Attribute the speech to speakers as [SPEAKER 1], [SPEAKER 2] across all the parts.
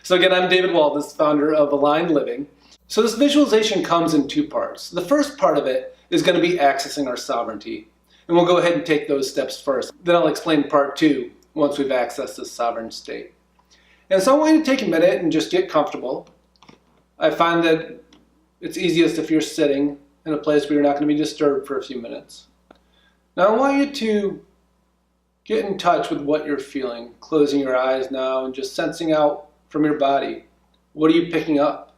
[SPEAKER 1] So again, I'm David Waldas, founder of Aligned Living. So this visualization comes in two parts. The first part of it is going to be accessing our sovereignty. And we'll go ahead and take those steps first. Then I'll explain part two once we've accessed this sovereign state. And so I want you to take a minute and just get comfortable. I find that it's easiest if you're sitting in a place where you're not going to be disturbed for a few minutes. Now I want you to get in touch with what you're feeling, closing your eyes now and just sensing out from your body. What are you picking up?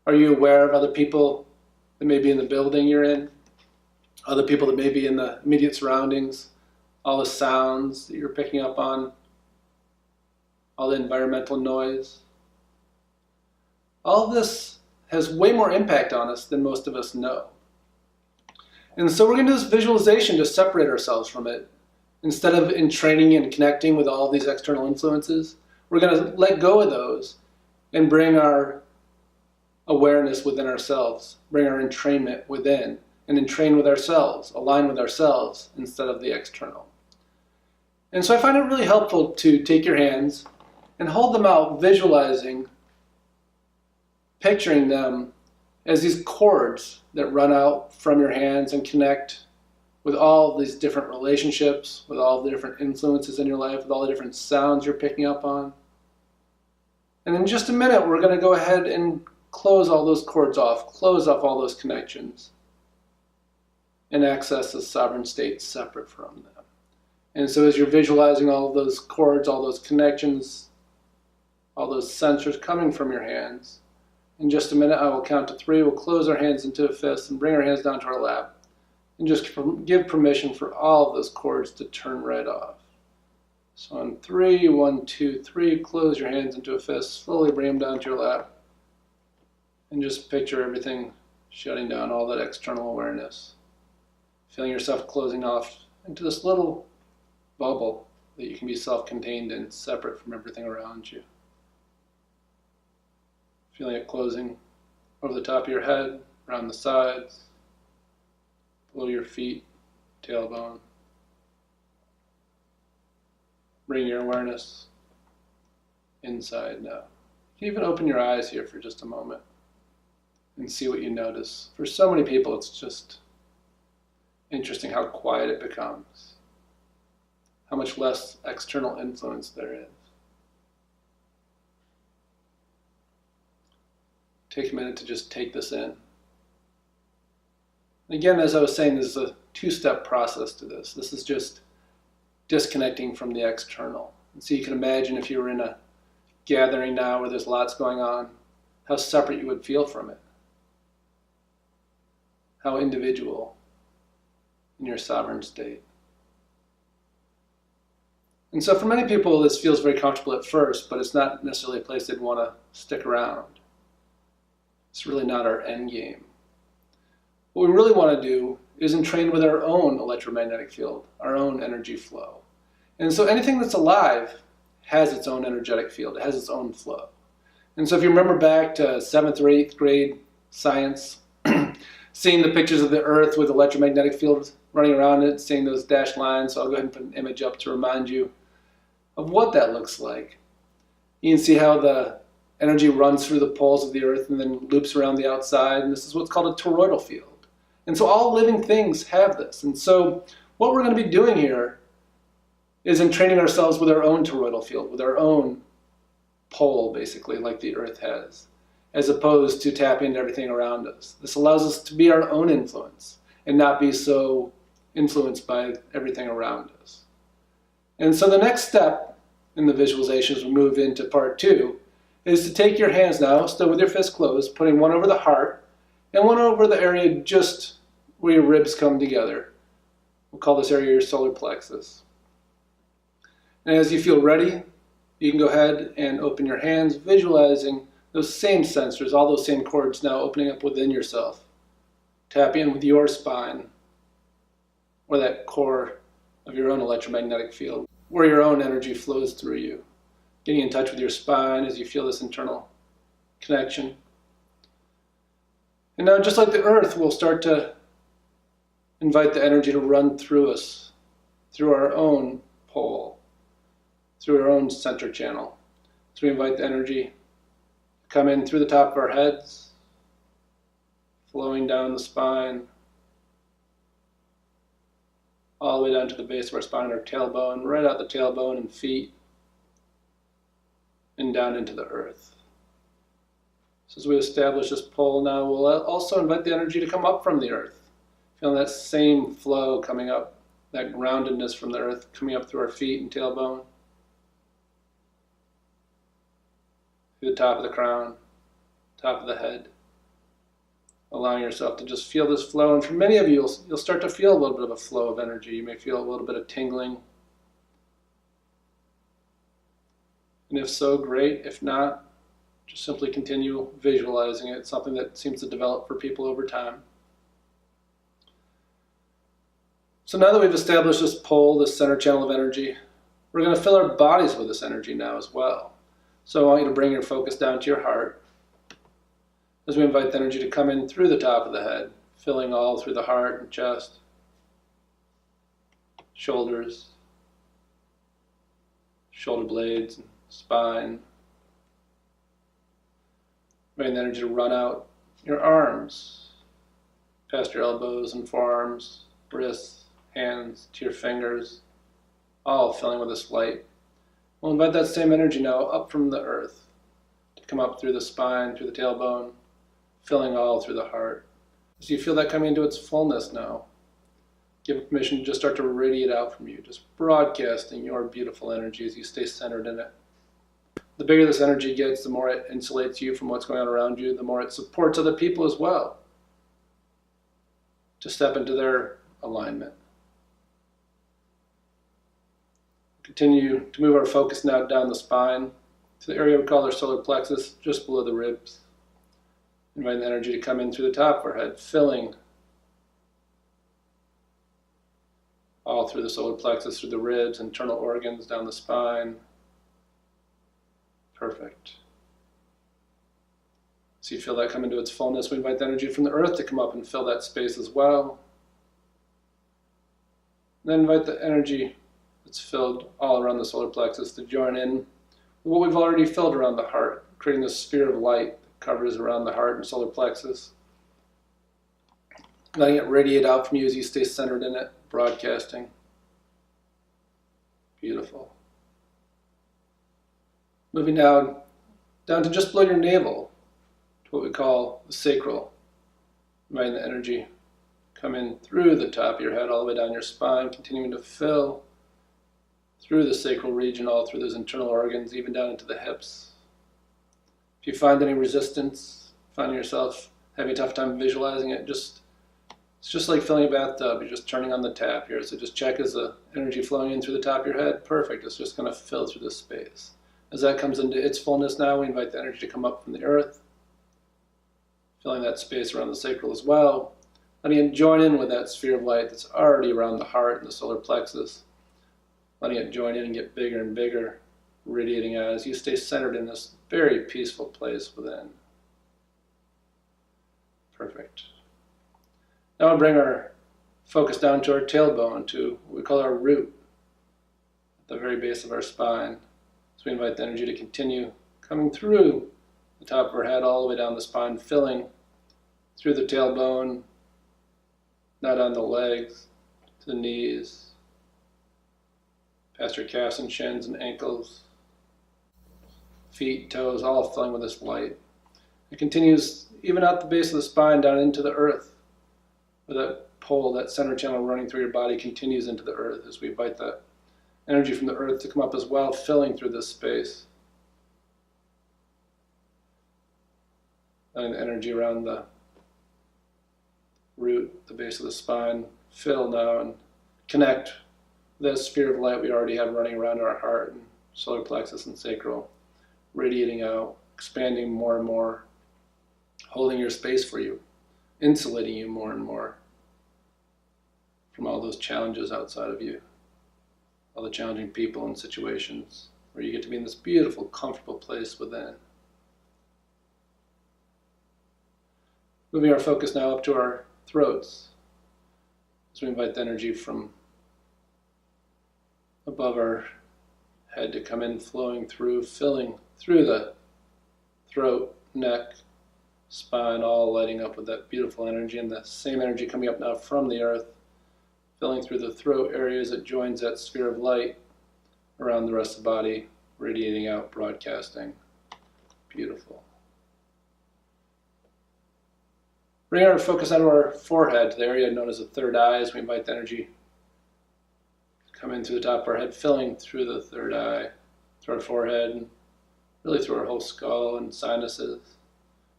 [SPEAKER 1] Are you aware of other people that may be in the building you're in? Other people that may be in the immediate surroundings? All the sounds that you're picking up on? All the environmental noise? All of this has way more impact on us than most of us know. And so we're going to do this visualization to separate ourselves from it. Instead of entraining and connecting with all these external influences, we're going to let go of those and bring our awareness within ourselves, bring our entrainment within, and entrain with ourselves, align with ourselves instead of the external. And so I find it really helpful to take your hands and hold them out, visualizing, picturing them as these cords that run out from your hands and connect with all these different relationships, with all the different influences in your life, with all the different sounds you're picking up on. And in just a minute, we're going to go ahead and close all those cords off, close off all those connections, and access the sovereign state separate from them. And so as you're visualizing all of those cords, all those connections, all those sensors coming from your hands, in just a minute, I will count to 3. We'll close our hands into a fist and bring our hands down to our lap. And just give permission for all of those cords to turn right off. So on 3, 1, 2, 3, close your hands into a fist, slowly bring them down to your lap. And just picture everything shutting down, all that external awareness. Feeling yourself closing off into this little bubble that you can be self-contained in, separate from everything around you. Feeling it closing over the top of your head, around the sides, below your feet, tailbone. Bring your awareness inside now. You can even open your eyes here for just a moment and see what you notice. For so many people, it's just interesting how quiet it becomes, how much less external influence there is. Take a minute to just take this in. Again, as I was saying, this is a two-step process to this. This is just disconnecting from the external. And so you can imagine if you were in a gathering now where there's lots going on, how separate you would feel from it. How individual in your sovereign state. And so for many people, this feels very comfortable at first, but it's not necessarily a place they'd want to stick around. It's really not our end game. What we really want to do is entrain with our own electromagnetic field, our own energy flow. And so anything that's alive has its own energetic field, it has its own flow. And so if you remember back to 7th or 8th grade science, seeing the pictures of the Earth with electromagnetic fields running around it, seeing those dashed lines, so I'll go ahead and put an image up to remind you of what that looks like. You can see how the energy runs through the poles of the Earth and then loops around the outside, and this is what's called a toroidal field. And so all living things have this. And so what we're going to be doing here is entraining ourselves with our own toroidal field, with our own pole, basically, like the Earth has, as opposed to tapping into everything around us. This allows us to be our own influence and not be so influenced by everything around us. And so the next step in the visualization as we move into part 2 is to take your hands now, still with your fists closed, putting one over the heart and one over the area just where your ribs come together. We'll call this area your solar plexus. And as you feel ready, you can go ahead and open your hands, visualizing those same sensors, all those same cords now opening up within yourself. Tap in with your spine, or that core of your own electromagnetic field, where your own energy flows through you. Getting in touch with your spine as you feel this internal connection. And now, just like the Earth, we'll start to invite the energy to run through us, through our own pole, through our own center channel. So we invite the energy to come in through the top of our heads, flowing down the spine, all the way down to the base of our spine, our tailbone, right out the tailbone and feet, and down into the earth. So as we establish this pole now, we'll also invite the energy to come up from the earth. Feeling that same flow coming up, that groundedness from the earth coming up through our feet and tailbone, through the top of the crown, top of the head. Allowing yourself to just feel this flow. And for many of you, you'll start to feel a little bit of a flow of energy. You may feel a little bit of tingling. And if so, great. If not, just simply continue visualizing it. It's something that seems to develop for people over time. So now that we've established this pole, this center channel of energy, we're going to fill our bodies with this energy now as well. So I want you to bring your focus down to your heart as we invite the energy to come in through the top of the head, filling all through the heart and chest, shoulders, shoulder blades, and spine. Inviting the energy to run out your arms, past your elbows and forearms, wrists, hands, to your fingers, all filling with this light. We'll invite that same energy now up from the earth to come up through the spine, through the tailbone, filling all through the heart. As you feel that coming into its fullness now, give it permission to just start to radiate out from you, just broadcasting your beautiful energy as you stay centered in it. The bigger this energy gets, the more it insulates you from what's going on around you, the more it supports other people as well to step into their alignment. Continue to move our focus now down the spine to the area we call our solar plexus, just below the ribs. Inviting the energy to come in through the top of our head, filling all through the solar plexus, through the ribs, internal organs, down the spine. Perfect. So you feel that come into its fullness. We invite the energy from the earth to come up and fill that space as well. And then invite the energy that's filled all around the solar plexus to join in with what we've already filled around the heart, creating this sphere of light that covers around the heart and solar plexus. Letting it radiate out from you as you stay centered in it, broadcasting. Beautiful. Moving down to just below your navel, to what we call the sacral. Inviting the energy come in through the top of your head, all the way down your spine, continuing to fill through the sacral region, all through those internal organs, even down into the hips. If you find any resistance, find yourself having a tough time visualizing it, it's just like filling a bathtub. You're just turning on the tap here. So just check, is the energy flowing in through the top of your head? Perfect. It's just going to fill through this space. As that comes into its fullness now, we invite the energy to come up from the earth, filling that space around the sacral as well. Letting it join in with that sphere of light that's already around the heart and the solar plexus. Letting it join in and get bigger and bigger, radiating out as you stay centered in this very peaceful place within. Perfect. Now we'll bring our focus down to our tailbone, to what we call our root, at the very base of our spine. So we invite the energy to continue coming through the top of our head, all the way down the spine, filling through the tailbone, now down the legs, to the knees, past your calves and shins and ankles, feet, toes, all filling with this light. It continues even out the base of the spine down into the earth, where that pole, that center channel running through your body continues into the earth as we invite that energy from the earth to come up as well, filling through this space. Letting the energy around the root, the base of the spine, fill now and connect with that sphere of light we already have running around our heart and solar plexus and sacral, radiating out, expanding more and more, holding your space for you, insulating you more and more from all those challenges outside of you, all the challenging people and situations, where you get to be in this beautiful, comfortable place within. Moving our focus now up to our throats, as we invite the energy from above our head to come in, flowing through, filling through the throat, neck, spine, all lighting up with that beautiful energy, and the same energy coming up now from the earth, filling through the throat area as it joins that sphere of light around the rest of the body, radiating out, broadcasting. Beautiful. Bring our focus onto our forehead, the area known as the third eye, as we invite the energy to come in through the top of our head, filling through the third eye, through our forehead, and really through our whole skull and sinuses.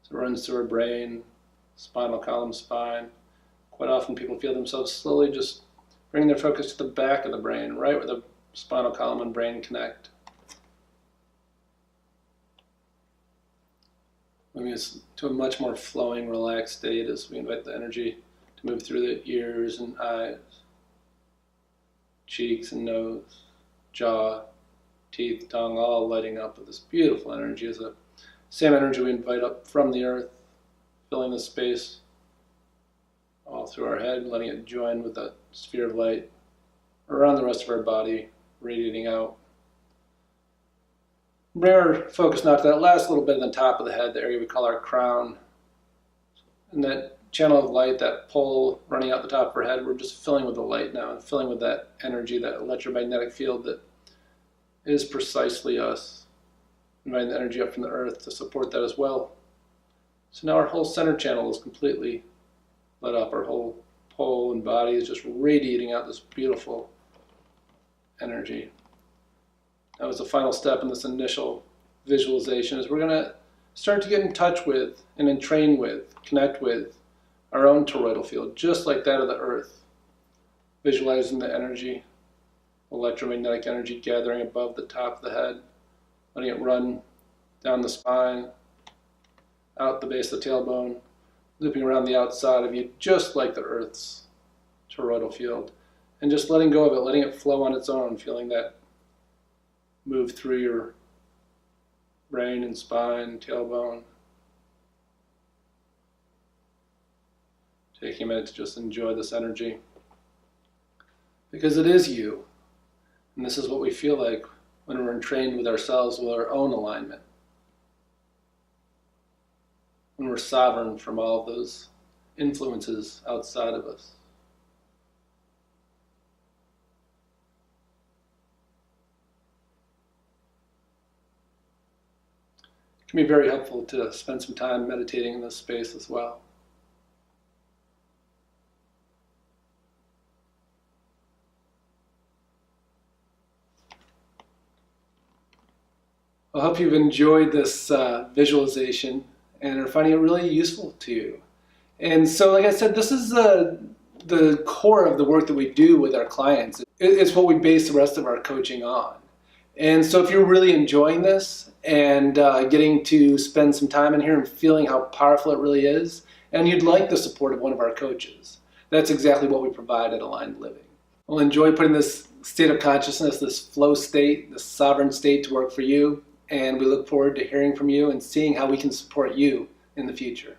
[SPEAKER 1] So it runs through our brain, spinal column, spine. Quite often people feel themselves slowly just bringing their focus to the back of the brain, right where the spinal column and brain connect. Moving us to a much more flowing, relaxed state as we invite the energy to move through the ears and eyes, cheeks and nose, jaw, teeth, tongue, all lighting up with this beautiful energy as the same energy we invite up from the earth, filling the space all through our head, letting it join with that sphere of light around the rest of our body, radiating out. Bring our focus now to that last little bit on the top of the head, the area we call our crown. And that channel of light, that pole running out the top of our head, we're just filling with the light now, and filling with that energy, that electromagnetic field that is precisely us. Inviting the energy up from the earth to support that as well. So now our whole center channel is completely lit up. Our whole pole and body is just radiating out this beautiful energy. That was the final step in this initial visualization, is we're going to start to get in touch with and entrain with, connect with our own toroidal field, just like that of the earth. Visualizing the energy, electromagnetic energy gathering above the top of the head, letting it run down the spine, out the base of the tailbone, looping around the outside of you, just like the earth's toroidal field. And just letting go of it, letting it flow on its own, feeling that move through your brain and spine, tailbone. Taking a minute to just enjoy this energy. Because it is you. And this is what we feel like when we're entrained with ourselves, with our own alignment. When we're sovereign from all of those influences outside of us. It can be very helpful to spend some time meditating in this space as well. I hope you've enjoyed this visualization and are finding it really useful to you. And so, like I said, this is the core of the work that we do with our clients. It's what we base the rest of our coaching on. And so if you're really enjoying this and getting to spend some time in here and feeling how powerful it really is, and you'd like the support of one of our coaches, that's exactly what we provide at Aligned Living. We'll enjoy putting this state of consciousness, this flow state, this sovereign state to work for you, and we look forward to hearing from you and seeing how we can support you in the future.